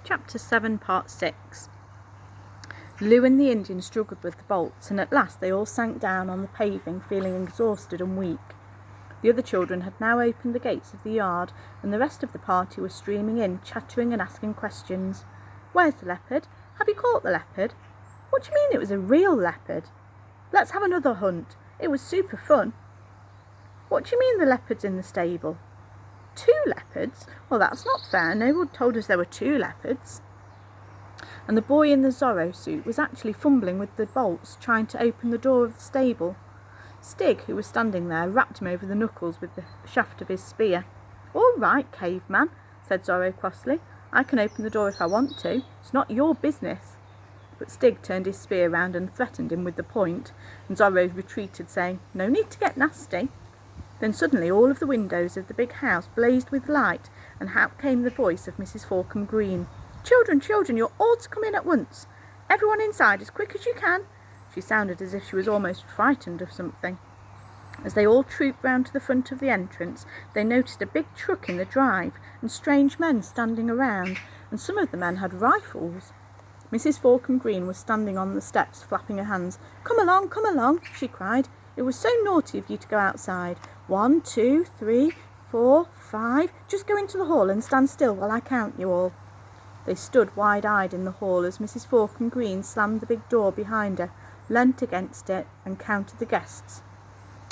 Chapter 7, Part 6. Lou and the Indian struggled with the bolts, and at last they all sank down on the paving, feeling exhausted and weak. The other children had now opened the gates of the yard, and the rest of the party were streaming in, chattering and asking questions. "Where's the leopard? Have you caught the leopard? What do you mean it was a real leopard? Let's have another hunt. It was super fun. What do you mean the leopard's in the stable? 2 leopards? Well, that's not fair. No one told us there were 2 leopards." And the boy in the Zorro suit was actually fumbling with the bolts, trying to open the door of the stable. Stig, who was standing there, rapped him over the knuckles with the shaft of his spear. "All right, caveman," said Zorro crossly. "I can open the door if I want to. It's not your business." But Stig turned his spear round and threatened him with the point, and Zorro retreated, saying, "No need to get nasty." Then suddenly all of the windows of the big house blazed with light, and out came the voice of Mrs. Forkham Green. Children, you're all to come in at once. Everyone inside as quick as you can." She sounded as if she was almost frightened of something. As they all trooped round to the front of the entrance, they noticed a big truck in the drive, and strange men standing around, and some of the men had rifles. Mrs. Forkham Green was standing on the steps, flapping her hands. Come along," she cried. "It was so naughty of you to go outside. 1, 2, 3, 4, 5. Just go into the hall and stand still while I count you all." They stood wide-eyed in the hall as Mrs. Forkham Green slammed the big door behind her, leant against it and counted the guests,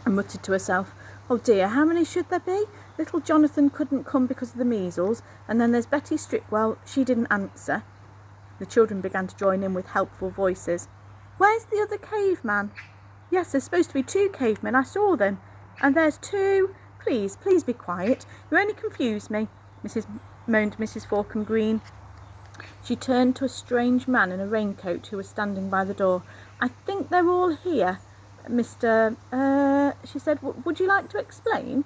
and muttered to herself, "Oh dear, how many should there be? Little Jonathan couldn't come because of the measles, and then there's Betty Strickwell, she didn't answer." The children began to join in with helpful voices. "Where's the other caveman?" "Yes, there's supposed to be 2 cavemen, I saw them. And there's 2. Please be quiet. You only confuse me," moaned Mrs. Forkham Green. She turned to a strange man in a raincoat who was standing by the door. "I think they're all here, Mr. she said. "Would you like to explain?"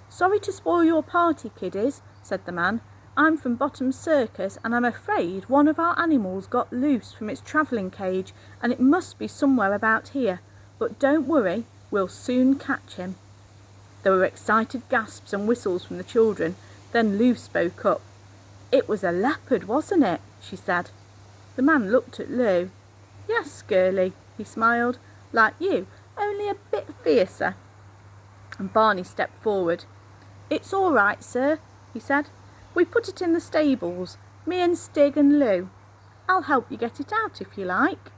"Sorry to spoil your party, kiddies," said the man. "I'm from Bottom's Circus, and I'm afraid one of our animals got loose from its travelling cage, and it must be somewhere about here. But don't worry, we'll soon catch him." There were excited gasps and whistles from the children. Then Lou spoke up. "It was a leopard, wasn't it?" she said. The man looked at Lou. "Yes, girlie," he smiled. "Like you, only a bit fiercer." And Barney stepped forward. "It's all right, sir," he said. "We put it in the stables, me and Stig and Lou. I'll help you get it out if you like."